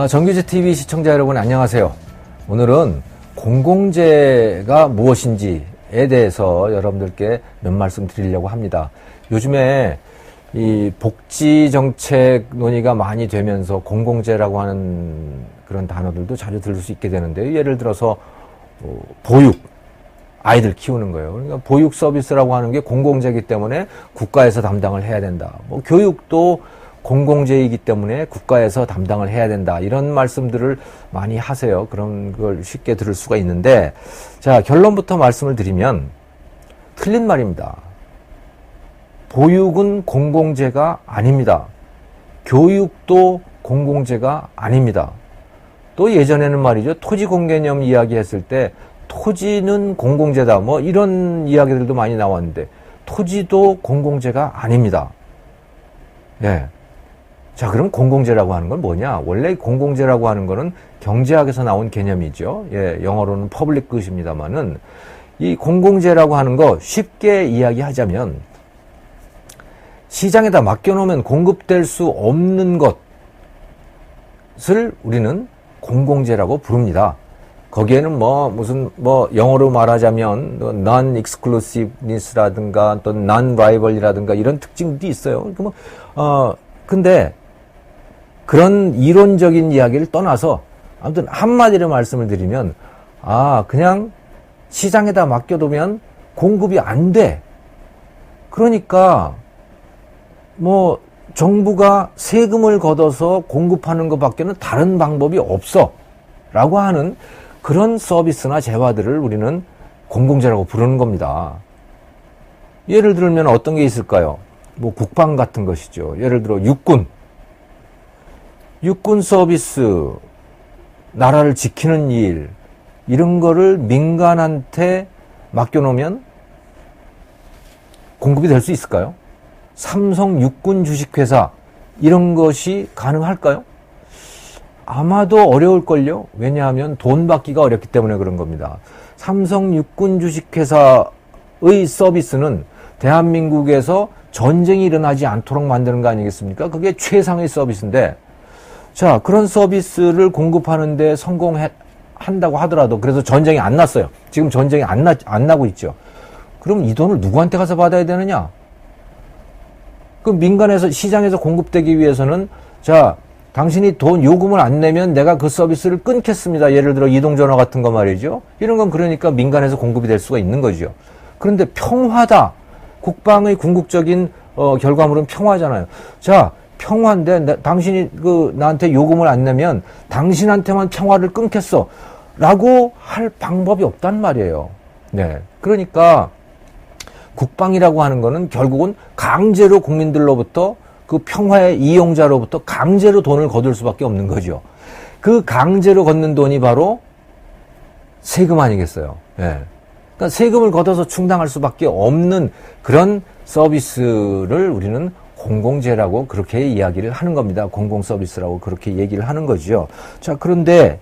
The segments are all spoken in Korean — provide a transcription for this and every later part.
정규제 TV 시청자 여러분 안녕하세요. 오늘은 공공재가 무엇인지에 대해서 여러분들께 몇 말씀 드리려고 합니다. 요즘에 이 복지 정책 논의가 많이 되면서 공공재라고 하는 그런 단어들도 자주 들을 수 있게 되는데요. 예를 들어서 보육, 아이들 키우는 거예요. 그러니까 보육 서비스라고 하는 게 공공재이기 때문에 국가에서 담당을 해야 된다. 뭐 교육도 공공재이기 때문에 국가에서 담당을 해야 된다. 이런 말씀들을 많이 하세요. 그런 걸 쉽게 들을 수가 있는데, 자, 결론부터 말씀을 드리면 틀린 말입니다. 보육은 공공재가 아닙니다. 교육도 공공재가 아닙니다. 또 예전에는 말이죠. 토지공개념 이야기했을 때 토지는 공공재다. 뭐 이런 이야기들도 많이 나왔는데 토지도 공공재가 아닙니다. 예. 자, 그럼 공공재라고 하는 건 뭐냐? 원래 공공재라고 하는 거는 경제학에서 나온 개념이죠. 예, 영어로는 퍼블릭 굿입니다만은 이 공공재라고 하는 거 쉽게 이야기하자면 시장에다 맡겨놓으면 공급될 수 없는 것을 우리는 공공재라고 부릅니다. 거기에는 무슨 영어로 말하자면 non-exclusiveness라든가 또 non-rival이라든가 이런 특징도 있어요. 근데 그런 이론적인 이야기를 떠나서 아무튼 한마디로 말씀을 드리면 그냥 시장에다 맡겨두면 공급이 안 돼. 그러니까 정부가 세금을 걷어서 공급하는 것밖에는 다른 방법이 없어 라고 하는 그런 서비스나 재화들을 우리는 공공재라고 부르는 겁니다. 예를 들면 어떤 게 있을까요? 국방 같은 것이죠. 예를 들어 육군 서비스, 나라를 지키는 일, 이런 거를 민간한테 맡겨놓으면 공급이 될 수 있을까요? 삼성 육군 주식회사, 이런 것이 가능할까요? 아마도 어려울걸요? 왜냐하면 돈 받기가 어렵기 때문에 그런 겁니다. 삼성 육군 주식회사의 서비스는 대한민국에서 전쟁이 일어나지 않도록 만드는 거 아니겠습니까? 그게 최상의 서비스인데, 자, 그런 서비스를 공급하는데 성공한다고 하더라도, 그래서 전쟁이 안 났어요. 지금 전쟁이 안 나고 있죠. 그럼 이 돈을 누구한테 가서 받아야 되느냐? 그 민간에서, 시장에서 공급되기 위해서는, 자, 당신이 돈 요금을 안 내면 내가 그 서비스를 끊겠습니다. 예를 들어 이동전화 같은 거 말이죠. 이런 건 그러니까 민간에서 공급이 될 수가 있는 거죠. 그런데 평화다. 국방의 궁극적인 결과물은 평화잖아요. 자, 평화인데 당신이 나한테 요금을 안 내면 당신한테만 평화를 끊겠어 라고 할 방법이 없단 말이에요. 네. 그러니까 국방이라고 하는 거는 결국은 강제로 국민들로부터 그 평화의 이용자로부터 강제로 돈을 거둘 수밖에 없는 거죠. 그 강제로 걷는 돈이 바로 세금 아니겠어요. 예. 그러니까 세금을 걷어서 충당할 수밖에 없는 그런 서비스를 우리는 공공재라고 그렇게 이야기를 하는 겁니다. 공공 서비스라고 그렇게 얘기를 하는 거죠. 자, 그런데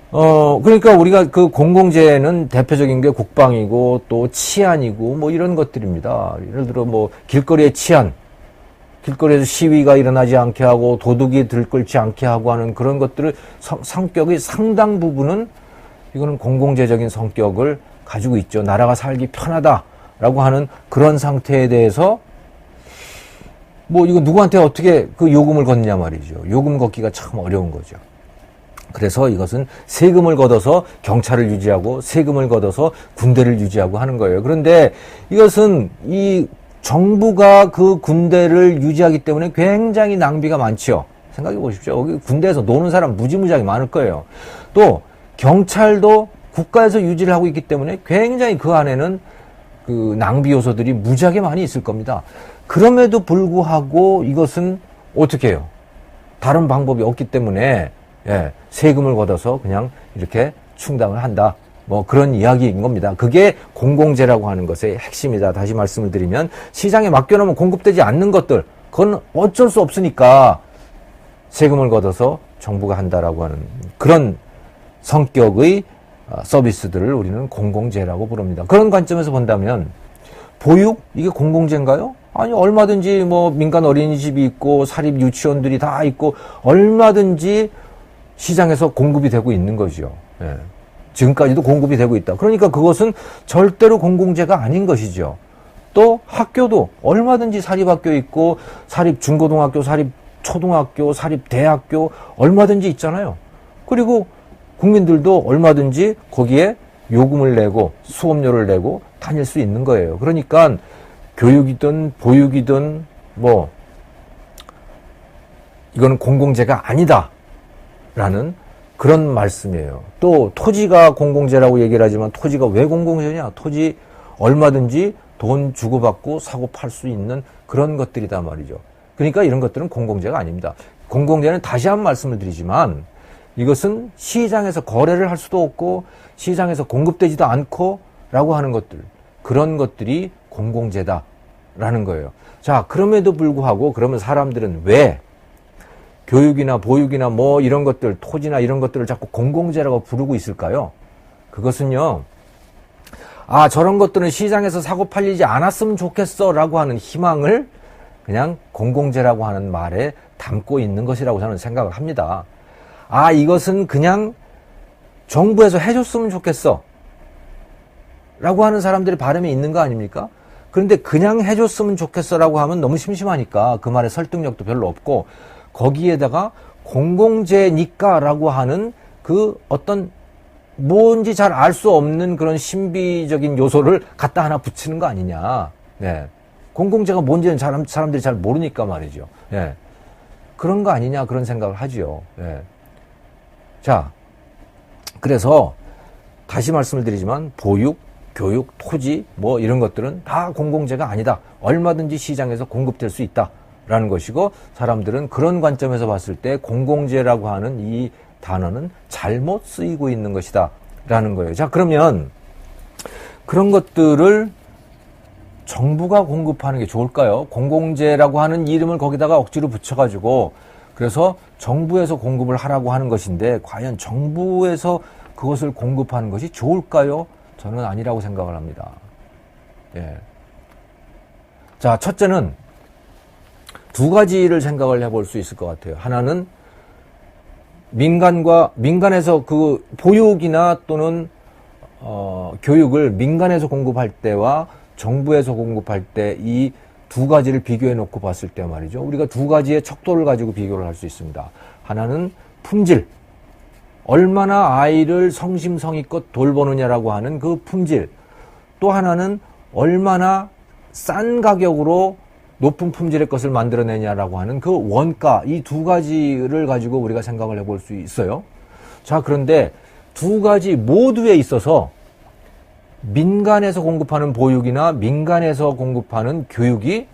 그러니까 우리가 그 공공재는 대표적인 게 국방이고 또 치안이고 이런 것들입니다. 예를 들어 길거리의 치안, 길거리에서 시위가 일어나지 않게 하고 도둑이 들끓지 않게 하고 하는 그런 것들을 성격의 상당 부분은 이거는 공공재적인 성격을 가지고 있죠. 나라가 살기 편하다라고 하는 그런 상태에 대해서 이거 누구한테 어떻게 그 요금을 걷느냐 말이죠. 요금 걷기가 참 어려운 거죠. 그래서 이것은 세금을 걷어서 경찰을 유지하고 세금을 걷어서 군대를 유지하고 하는 거예요. 그런데 이것은 이 정부가 그 군대를 유지하기 때문에 굉장히 낭비가 많죠. 생각해 보십시오. 군대에서 노는 사람 무지무지하게 많을 거예요. 또 경찰도 국가에서 유지를 하고 있기 때문에 굉장히 그 안에는 그 낭비 요소들이 무지하게 많이 있을 겁니다. 그럼에도 불구하고 이것은 어떻게 해요? 다른 방법이 없기 때문에 세금을 걷어서 그냥 이렇게 충당을 한다. 그런 이야기인 겁니다. 그게 공공재라고 하는 것의 핵심이다. 다시 말씀을 드리면 시장에 맡겨놓으면 공급되지 않는 것들, 그건 어쩔 수 없으니까 세금을 걷어서 정부가 한다라고 하는 그런 성격의 서비스들을 우리는 공공재라고 부릅니다. 그런 관점에서 본다면 보육? 이게 공공재인가요? 아니, 얼마든지 뭐 민간 어린이집이 있고 사립 유치원들이 다 있고 얼마든지 시장에서 공급이 되고 있는 거죠. 예. 지금까지도 공급이 되고 있다. 그러니까 그것은 절대로 공공재가 아닌 것이죠. 또 학교도 얼마든지 사립학교 있고 사립 중고등학교, 사립 초등학교, 사립 대학교 얼마든지 있잖아요. 그리고 국민들도 얼마든지 거기에 요금을 내고 수업료를 내고 다닐 수 있는 거예요. 그러니까 교육이든 보육이든 뭐 이거는 공공재가 아니다라는 그런 말씀이에요. 또 토지가 공공재라고 얘기를 하지만 토지가 왜 공공재냐? 토지 얼마든지 돈 주고받고 사고 팔 수 있는 그런 것들이다 말이죠. 그러니까 이런 것들은 공공재가 아닙니다. 공공재는 다시 한 번 말씀을 드리지만 이것은 시장에서 거래를 할 수도 없고 시장에서 공급되지도 않고 라고 하는 것들, 그런 것들이 공공재다라는 거예요. 자, 그럼에도 불구하고 그러면 사람들은 왜 교육이나 보육이나 뭐 이런 것들, 토지나 이런 것들을 자꾸 공공재라고 부르고 있을까요? 그것은요, 아, 저런 것들은 시장에서 사고 팔리지 않았으면 좋겠어 라고 하는 희망을 그냥 공공재라고 하는 말에 담고 있는 것이라고 저는 생각을 합니다. 아, 이것은 그냥 정부에서 해줬으면 좋겠어 라고 하는 사람들의 바람이 있는 거 아닙니까? 그런데 그냥 해줬으면 좋겠어 라고 하면 너무 심심하니까 그 말에 설득력도 별로 없고 거기에다가 공공재니까 라고 하는 그 어떤 뭔지 잘 알 수 없는 그런 신비적인 요소를 갖다 하나 붙이는 거 아니냐. 네. 공공재가 뭔지는 사람들이 잘 모르니까 말이죠. 네. 그런 거 아니냐 그런 생각을 하죠. 네. 자, 그래서 다시 말씀을 드리지만 보육, 교육, 토지 뭐 이런 것들은 다 공공재가 아니다. 얼마든지 시장에서 공급될 수 있다라는 것이고 사람들은 그런 관점에서 봤을 때 공공재라고 하는 이 단어는 잘못 쓰이고 있는 것이다 라는 거예요. 자, 그러면 그런 것들을 정부가 공급하는 게 좋을까요? 공공재라고 하는 이름을 거기다가 억지로 붙여가지고 그래서 정부에서 공급을 하라고 하는 것인데 과연 정부에서 그것을 공급하는 것이 좋을까요? 저는 아니라고 생각을 합니다. 예. 자, 첫째는 두 가지를 생각을 해볼 수 있을 것 같아요. 하나는 민간에서 그 보육이나 또는 교육을 민간에서 공급할 때와 정부에서 공급할 때 이 두 가지를 비교해 놓고 봤을 때 말이죠. 우리가 두 가지의 척도를 가지고 비교를 할 수 있습니다. 하나는 품질. 얼마나 아이를 성심성의껏 돌보느냐라고 하는 그 품질. 또 하나는 얼마나 싼 가격으로 높은 품질의 것을 만들어내냐라고 하는 그 원가. 이 두 가지를 가지고 우리가 생각을 해볼 수 있어요. 자, 그런데 두 가지 모두에 있어서 민간에서 공급하는 보육이나 민간에서 공급하는 교육이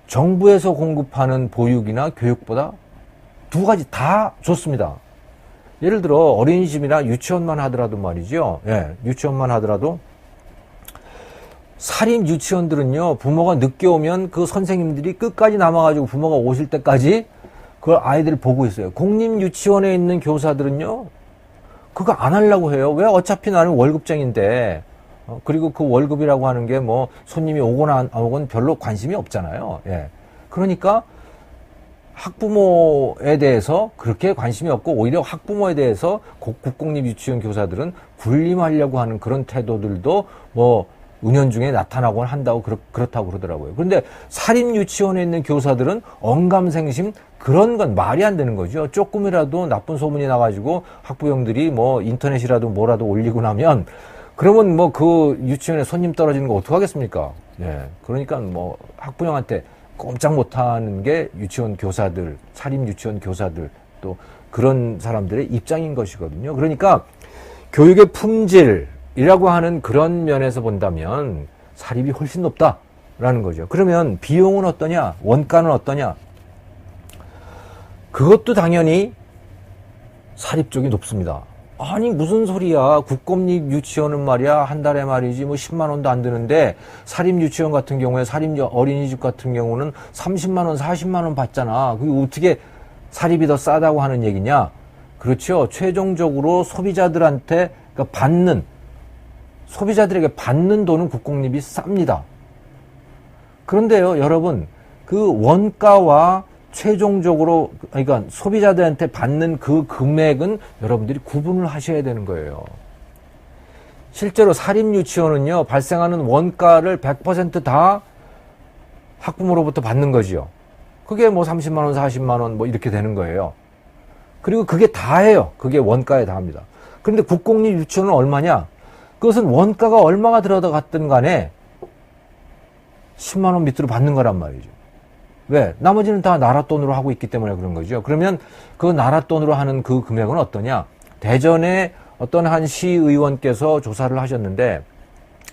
정부에서 공급하는 보육이나 교육보다 두 가지 다 좋습니다. 예를 들어 어린이집이나 유치원만 하더라도 말이죠. 예, 유치원만 하더라도 사립 유치원들은요, 부모가 늦게 오면 그 선생님들이 끝까지 남아가지고 부모가 오실 때까지 그걸 아이들을 보고 있어요. 공립 유치원에 있는 교사들은요, 그거 안 하려고 해요. 왜? 어차피 나는 월급쟁인데, 그리고 그 월급이라고 하는 게 뭐 손님이 오거나 안 오건 별로 관심이 없잖아요. 예. 그러니까 학부모에 대해서 그렇게 관심이 없고 오히려 학부모에 대해서 국공립 유치원 교사들은 군림하려고 하는 그런 태도들도 뭐 은연중에 나타나곤 한다고 그렇다고 그러더라고요. 그런데 사립 유치원에 있는 교사들은 언감생심 그런 건 말이 안 되는 거죠. 조금이라도 나쁜 소문이 나가지고 학부형들이 뭐 인터넷이라도 뭐라도 올리고 나면 그러면 뭐 그 유치원에 손님 떨어지는 거 어떡하겠습니까? 예. 그러니까 뭐 학부형한테 꼼짝 못하는 게 유치원 교사들, 사립 유치원 교사들 또 그런 사람들의 입장인 것이거든요. 그러니까 교육의 품질이라고 하는 그런 면에서 본다면 사립이 훨씬 높다라는 거죠. 그러면 비용은 어떠냐? 원가는 어떠냐? 그것도 당연히 사립 쪽이 높습니다. 아니 무슨 소리야. 국공립 유치원은 말이야 한 달에 말이지 뭐 10만 원도 안 드는데 사립 유치원 같은 경우에 사립 어린이집 같은 경우는 30만 원 40만 원 받잖아. 그게 어떻게 사립이 더 싸다고 하는 얘기냐. 그렇죠. 최종적으로 소비자들한테 그러니까 소비자들에게 받는 돈은 국공립이 쌉니다. 그런데요, 여러분, 그 원가와 최종적으로, 그러니까 소비자들한테 받는 그 금액은 여러분들이 구분을 하셔야 되는 거예요. 실제로 사립유치원은요, 발생하는 원가를 100% 학부모로부터 받는 거지요. 그게 뭐 30만원, 40만원 뭐 이렇게 되는 거예요. 그리고 그게 다예요. 그게 원가에 다합니다. 그런데 국공립 유치원은 얼마냐? 그것은 원가가 얼마가 들어갔든 간에 10만원 밑으로 받는 거란 말이죠. 왜? 나머지는 다 나라 돈으로 하고 있기 때문에 그런 거죠. 그러면 그 나라 돈으로 하는 그 금액은 어떠냐? 대전에 어떤 한 시의원께서 조사를 하셨는데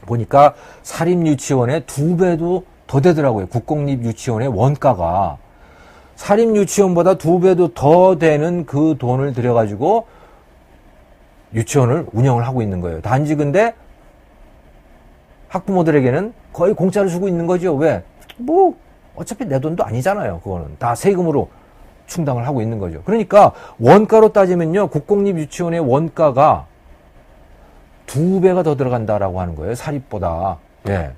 보니까 사립유치원의 2배도 더 되더라고요. 국공립 유치원의 원가가. 사립유치원보다 2배도 더 되는 그 돈을 들여가지고 유치원을 운영을 하고 있는 거예요. 단지 근데 학부모들에게는 거의 공짜로 주고 있는 거죠. 왜? 뭐 어차피 내 돈도 아니잖아요. 그거는 다 세금으로 충당을 하고 있는 거죠. 그러니까 원가로 따지면요, 국공립 유치원의 원가가 2배가 더 들어간다라고 하는 거예요. 사립보다. 예.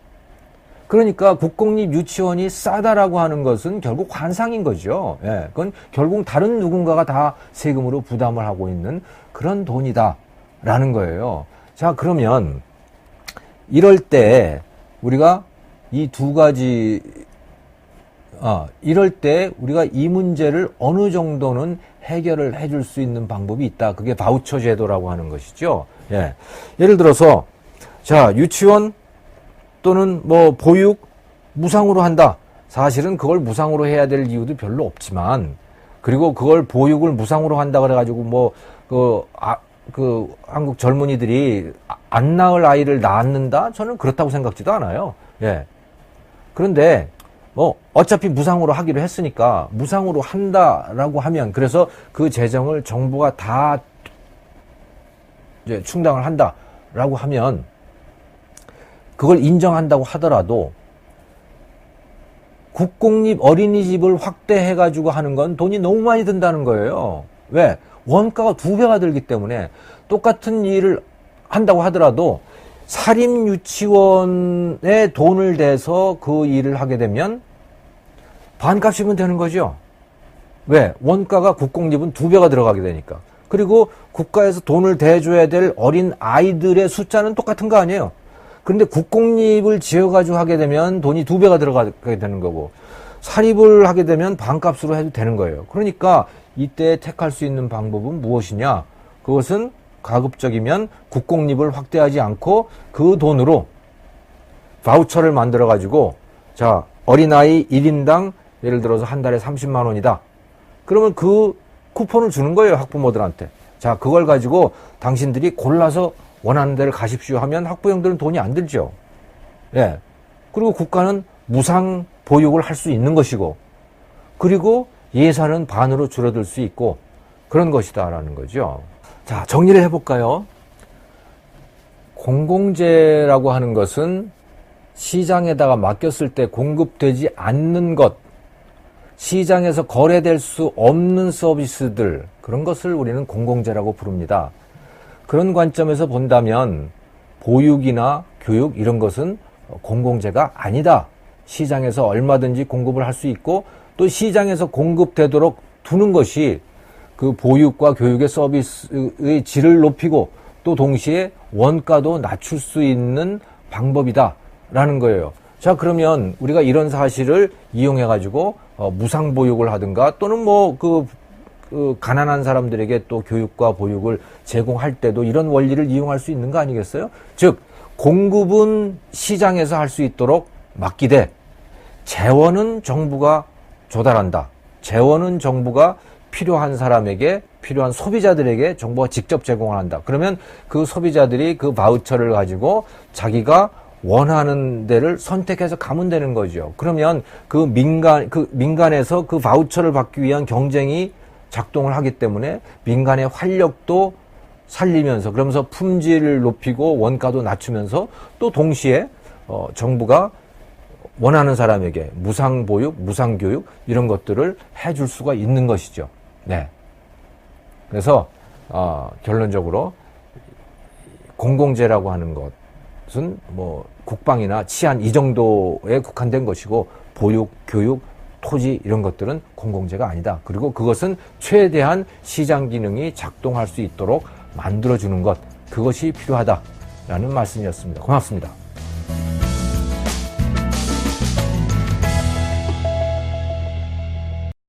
그러니까 국공립 유치원이 싸다라고 하는 것은 결국 환상인 거죠. 예. 그건 결국 다른 누군가가 다 세금으로 부담을 하고 있는 그런 돈이다라는 거예요. 자, 그러면 이럴 때 우리가 이 두 가지 이럴 때 우리가 이 문제를 어느 정도는 해결을 해줄 수 있는 방법이 있다. 그게 바우처 제도라고 하는 것이죠. 예. 예를 들어서, 자, 유치원 또는 뭐 보육 무상으로 한다. 사실은 그걸 무상으로 해야 될 이유도 별로 없지만, 그리고 그걸 보육을 무상으로 한다 그래가지고 한국 젊은이들이 안 낳을 아이를 낳는다? 저는 그렇다고 생각지도 않아요. 예. 그런데 어차피 무상으로 하기로 했으니까 무상으로 한다라고 하면, 그래서 그 재정을 정부가 다 이제 충당을 한다라고 하면, 그걸 인정한다고 하더라도 국공립 어린이집을 확대해가지고 하는 건 돈이 너무 많이 든다는 거예요. 왜? 원가가 2배가 들기 때문에. 똑같은 일을 한다고 하더라도 사립유치원에 돈을 대서 그 일을 하게 되면 반값이면 되는 거죠. 왜? 원가가 국공립은 2배가 들어가게 되니까. 그리고 국가에서 돈을 대줘야 될 어린 아이들의 숫자는 똑같은 거 아니에요. 그런데 국공립을 지어가지고 하게 되면 돈이 2배가 들어가게 되는 거고, 사립을 하게 되면 반값으로 해도 되는 거예요. 그러니까 이때 택할 수 있는 방법은 무엇이냐? 그것은 가급적이면 국공립을 확대하지 않고 그 돈으로 바우처를 만들어가지고, 자, 어린아이 1인당 예를 들어서 한 달에 30만 원이다. 그러면 그 쿠폰을 주는 거예요, 학부모들한테. 자, 그걸 가지고 당신들이 골라서 원하는 데를 가십시오 하면 학부형들은 돈이 안 들죠. 예. 그리고 국가는 무상 보육을 할 수 있는 것이고, 그리고 예산은 반으로 줄어들 수 있고, 그런 것이다라는 거죠. 자, 정리를 해볼까요? 공공재라고 하는 것은 시장에다가 맡겼을 때 공급되지 않는 것, 시장에서 거래될 수 없는 서비스들, 그런 것을 우리는 공공재라고 부릅니다. 그런 관점에서 본다면 보육이나 교육 이런 것은 공공재가 아니다. 시장에서 얼마든지 공급을 할 수 있고, 또 시장에서 공급되도록 두는 것이 그 보육과 교육의 서비스의 질을 높이고 또 동시에 원가도 낮출 수 있는 방법이다라는 거예요. 자, 그러면 우리가 이런 사실을 이용해 가지고 무상 보육을 하든가, 또는 가난한 사람들에게 또 교육과 보육을 제공할 때도 이런 원리를 이용할 수 있는 거 아니겠어요? 즉, 공급은 시장에서 할 수 있도록 맡기되 재원은 정부가 조달한다. 재원은 정부가 필요한 사람에게, 필요한 소비자들에게 정부가 직접 제공을 한다. 그러면 그 소비자들이 그 바우처를 가지고 자기가 원하는 데를 선택해서 가면 되는 거죠. 그러면 민간에서 그 바우처를 받기 위한 경쟁이 작동을 하기 때문에 민간의 활력도 살리면서, 그러면서 품질을 높이고 원가도 낮추면서, 또 동시에 정부가 원하는 사람에게 무상 보육, 무상 교육 이런 것들을 해줄 수가 있는 것이죠. 네. 그래서 결론적으로 공공재라고 하는 것, 그것은 뭐 국방이나 치안 이 정도에 국한된 것이고 보육, 교육, 토지 이런 것들은 공공재가 아니다. 그리고 그것은 최대한 시장 기능이 작동할 수 있도록 만들어주는 것, 그것이 필요하다라는 말씀이었습니다. 고맙습니다.